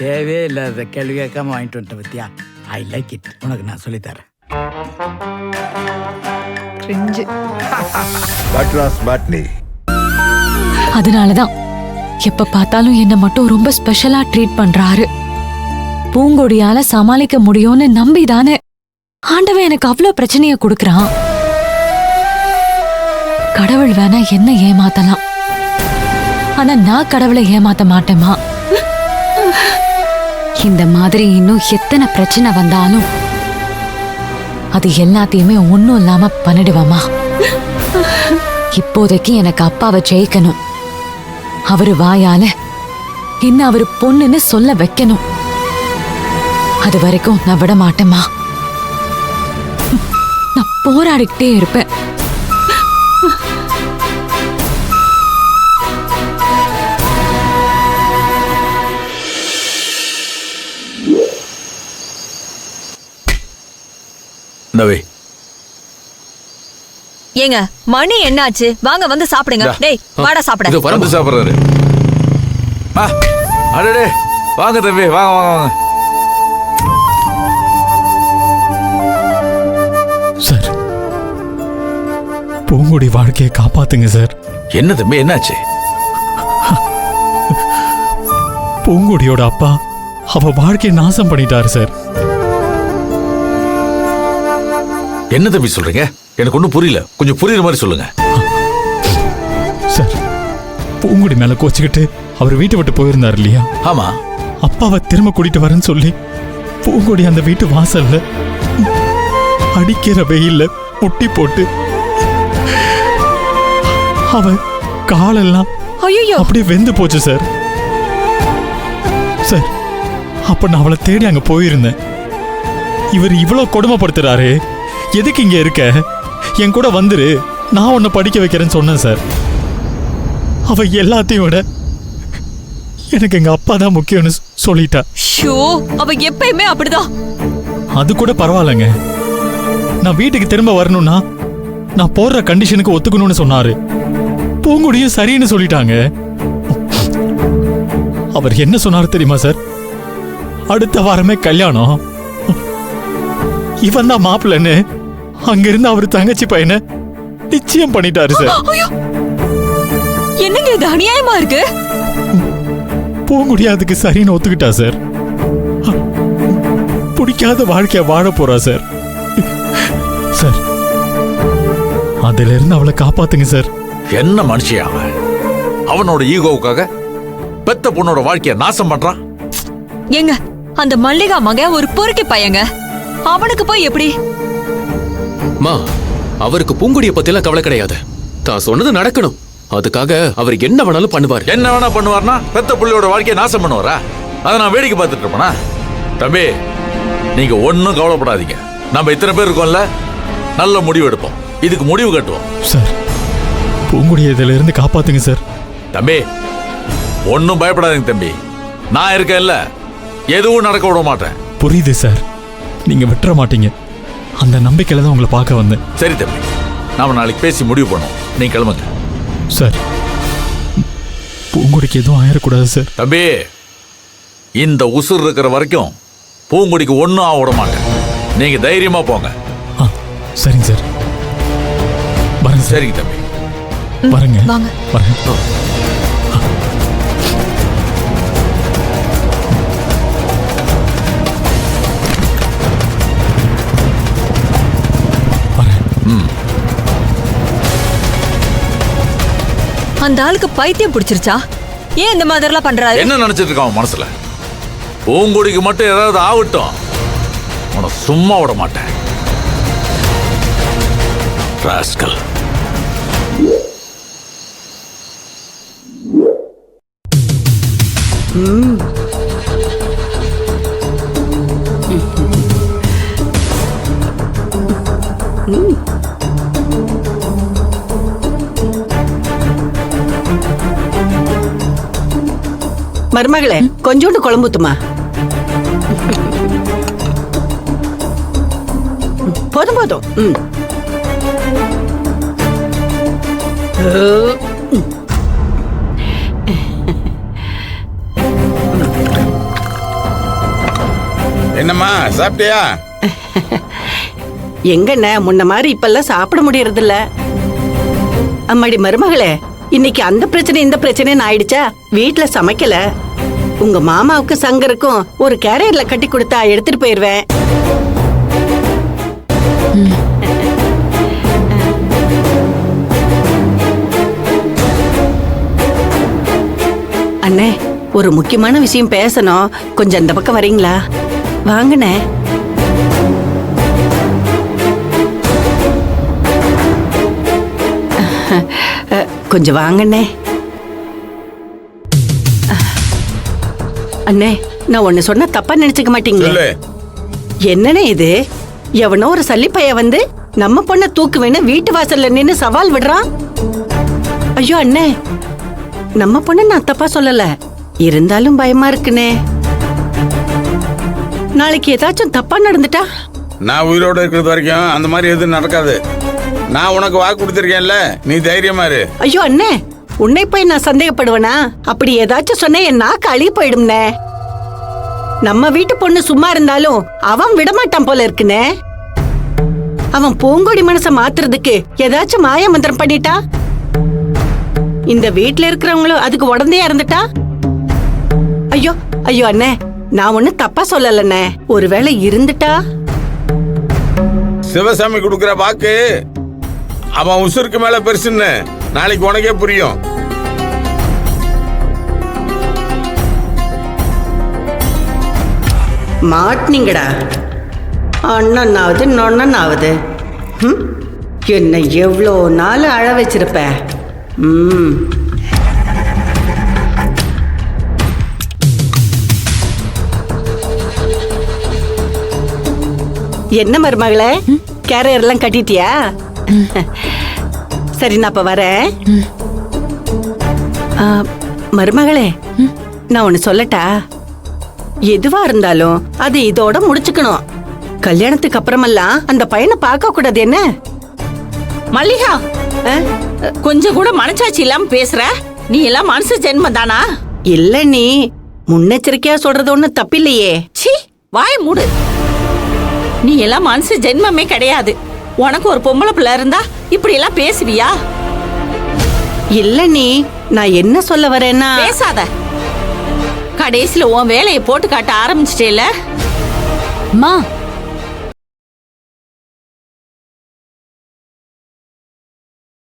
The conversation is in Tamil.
தேவையே இல்லாத கேள்வி கேட்காம வாங்கிட்டு வந்துட்டேன் பத்தியா. I like it. உனக்கு நான் சொல்லித்தரேன். அதனாலதான் எப்ப பார்த்தாலும் என்ன மட்டும் ரொம்ப ஸ்பெஷலா ட்ரீட் பண்றாரு. பூங்கொடியால சமாளிக்க முடியும்னு நம்பிதானே ஆண்டவன் எனக்கு அவ்வளவு பிரச்சனைய கொடுக்கறான். கடவுள் வேணா என்ன ஏமாத்தலாம், ஆனா நான் கடவுளை ஏமாத்த மாட்டேமா. இந்த மாதிரி இன்னும் எத்தனை பிரச்சனை வந்தாலும் அது எல்லாத்தையுமே ஒண்ணும் இல்லாம பண்ணிடுவாமா. இப்போதைக்கு எனக்கு அப்பாவை ஜெயிக்கணும். அவரு வாயால என்ன அவரு பொண்ணுன்னு சொல்ல வைக்கணும். அது வரைக்கும் நான் விட மாட்டேமா. நான் போராடிக்கிட்டே இருப்பேன். ஏங்க மணி என்னாச்சு? வாங்க வந்து சாப்பிடுங்க. டேய் வாடா சாப்பிடு. இது வந்து சாப்பிடுறாரு. அடடே வாங்க தம்பி, வாங்க வாங்க வாங்க. சார், பூங்குடி வாழ்க்கையை காப்பாத்துங்க சார். என்ன தம்பி என்னாச்சு? பூங்குடியோட அப்பா அவ வாழ்க்கையை நாசம் பண்ணிட்டாரு சார். என்ன தம்பி சொல்றீங்க? எனக்கு ஒன்றும் புரியல. கொஞ்சம் புரியுற மாதிரி சொல்லுங்க சார். பூங்குடி மேல கோச்சுக்கிட்டு அவர் வீட்டை விட்டு போயிருந்தார் இல்லையா? ஆமா. அப்பாவை திரும்ப கூட்டிட்டு வரேன்னு சொல்லி பூங்குடி அந்த வீட்டு வாசல்ல அடிக்கிற வெயில்ல முட்டி போட்டு அவ காலெல்லாம் அப்படியே வெந்து போச்சு சார். சார், அப்ப நான் அவளை தேடி அங்க போயிருந்தேன். இவர் இவ்வளவு கொடுமைப்படுத்துறாரு, எதுக்கு இங்க இருக்க, என் கூட வந்துரு, நான் உன்னை படிக்க வைக்கிறேன்னு சொன்னேன் சார். அவ எல்லாத்தையும் விட எனக்கு எங்க அப்பா தான் முக்கியம்னு சொல்லிட்டா. அவ எப்பயுமே அப்படிதான். அது கூட பரவாயில்லைங்க, நான் வீட்டுக்கு திரும்ப வரணும்னா நான் போடுற கண்டிஷனுக்கு ஒத்துக்கணும்னு சொன்னாரு. பூங்குடியும் சரின்னு சொல்லிட்டாங்க. அவர் என்ன சொன்னாரு தெரியுமா சார்? அடுத்த வாரமே கல்யாணம், இவன் தான் மாப்பிள்ளன்னு அங்கிருந்து அவரு தங்கச்சி பையனை நிச்சயம் பண்ணிட்டாரு சார். என்னங்க இது அநியாயமா இருக்கு. பூங்குடி அதுக்கு சரின்னு ஒத்துக்கிட்டா சார். பிடிக்காத வாழ்க்கைய வாழ போறா சார். சார், அதுல இருந்து அவளை காப்பாத்துங்க சார். என்ன மனுஷன் அவன்? அவனோட ஈகோவுக்காக பெத்த பொண்ணோட வாழ்க்கைய நாசம் பண்றான். ஏங்க அந்த மல்லிகா மகன் ஒரு பொறுக்கி பையங்க, அவனுக்கு போய் எப்படி? மா, அவருக்கு பூங்குடிய பத்திலாம் கவலை கிடையாது. தான் சொன்னது நடக்கணும். அதுக்காக அவர் என்ன வேணாலும் பண்ணுவார். என்ன வேணா பண்ணுவார்னா பெத்த புள்ளியோட வாழ்க்கையை நாசம் பண்ணுவாரா? அதை நான் வேடிக்கை பார்த்துட்டு இருப்பேனா? தம்பி, நீங்க ஒன்னும் கவலைப்படாதீங்க. நம்ம இத்தனை பேர் இருக்கோம்ல, நல்ல முடிவு எடுப்போம். இதுக்கு முடிவு கட்டுவோம் சார். பூங்குடிய இதுல இருந்து காப்பாத்துங்க சார். தம்பி, ஒன்னும் பயப்படாதீங்க தம்பி, நான் இருக்கேன்ல, எதுவும் நடக்க விட மாட்டேன். புரியுது சார், நீங்க விட்டுற மாட்டீங்க. அந்த நம்பிக்கையில தான் உங்களை பார்க்க வந்தேன். சரி தம்பி, நாம நாளைக்கு பேசி முடிவு பண்ணுவோம். நீங்க கிளம்புங்க சார். பூங்குடிக்கு எதுவும் ஆயிடக்கூடாது சார். தம்பி, இந்த உசுர் இருக்கிற வரைக்கும் பூங்குடிக்கு ஒன்னும் ஆக விட மாட்டேன். நீங்க தைரியமா போங்க. சரிங்க சார். வரேங்க. சரிங்க தம்பி, வரேங்க. வரேன். அந்த ஆளுக்கு பைத்தியம் பிடிச்சிருச்சா? ஏன் இந்த மாதிரிலாம் பண்றாரு? என்ன நினைச்சிட்டு இருக்கான் மனசுல? பூங்குடிக்கு மட்டும் ஏதாவது ஆகட்டும், உன சும்மா விட மாட்டேன். ராஸ்கல். மருமகளே, கொஞ்சோண்டு குழம்புத்துமா. போதும் போதும். என்னம்மா சாப்பிட்டியா? எங்கண்ண முன்ன மாதிரி இப்பெல்லாம் சாப்பிட முடியறது இல்ல. அம்மாடி மருமகளே, இன்னைக்கு அந்த பிரச்சனை இந்த பிரச்சனைன்னு ஆயிடுச்சா? வீட்டுல சமைக்கல. உங்க மாமாவுக்கு சங்கருக்கும் ஒரு கேரியர்ல கட்டி கொடுத்தா எடுத்துட்டு போயிருவேன். அண்ணே, ஒரு முக்கியமான விஷயம் பேசணும். கொஞ்சம் அந்த பக்கம் வரீங்களா? வாங்கண்ணே. கொஞ்சம் வாங்கண்ணே. அண்ணே, நான் ஒண்ணு சொன்னா தப்பா நினைச்சுக்க மாட்டீங்க? சொல்லு. என்னண்ணே இது? எவனோ ஒரு சல்லிப்பைய வந்து நம்ம பொண்ண தூக்குவேன்னு வீட்டு வாசல்ல நின்னு சவால் விடுறான். ஐயோ அண்ணே, நம்ம பொண்ணு நான் தப்பா சொல்லல, இருந்தாலும் பயமா இருக்குனே. நாளைக்கு ஏதாச்சும் தப்பா நடந்துட்டா? நான் உயிரோட இருக்கிறது வரைக்கும் அந்த மாதிரி எதுவும் நடக்காது. நான் உனக்கு வாக்கு கொடுத்திருக்கேன்ல, நீ தைரியமா இரு. ஐயோ அண்ணே, உன்னை போய் நான் சந்தேகப்படுவேனா? அப்படி ஏதாச்சும் சொன்ன என் நாக்கு அழிய போயிடும்னே. நம்ம வீட்டு பொண்ணு சும்மா இருந்தாலும் அவன் விடமாட்டான் போல இருக்குனே. அவன் பூங்கொடி மனச மாத்துறதுக்கு ஏதாச்சும் மாய மந்திரம் பண்ணிட்டா? இந்த வீட்டுல இருக்கிறவங்களும் அதுக்கு உடந்தையா இருந்துட்டா? ஐயோ ஐயோ அண்ணே, நான் ஒண்ணு தப்பா சொல்லலண்ணே. ஒருவேளை இருந்துட்டா? சிவசாமி கொடுக்கிற வாக்கு அவன் உசுருக்கு மேல பெருசுன்னு நாளைக்கு உனக்கே புரியும். மாட்டினீங்கடா. அண்ணனாவது நொண்ணனாவது. என்ன எவ்வளோ நாள் அழ வச்சிருப்ப. என்ன மருமகளே, கேரியர் எல்லாம் கட்டிட்டியா? சரி, நான் அப்ப வரேன். மருமகளே, நான் ஒண்ணு சொல்லட்டா? எதுவா இருந்தாலும் அது இதோட முடிச்சுக்கணும். கல்யாணத்துக்கு அப்புறமெல்லாம் அந்த பையனை பார்க்க கூடாது. என்ன மல்லிகா, கொஞ்சம் கூட மனசாட்சி இல்லாம பேசுற? நீ எல்லாம் மனசு ஜென்மம் தானா? இல்ல, நீ முன்னெச்சரிக்கையா சொல்றது ஒண்ணு தப்பில்லையே. சி, வாய மூடு. நீ எல்லாம் மனசு ஜென்மமே கிடையாது. உனக்கு ஒரு பொம்பளை பிள்ளை இருந்தா இப்படி எல்லாம் பேசுவியா? இல்ல, நீ நான் என்ன சொல்ல வரேன்னா, பேசாத. கடைசியில உன் வேலையை போட்டு காட்ட ஆரம்பிச்சிட்டேல. அம்மா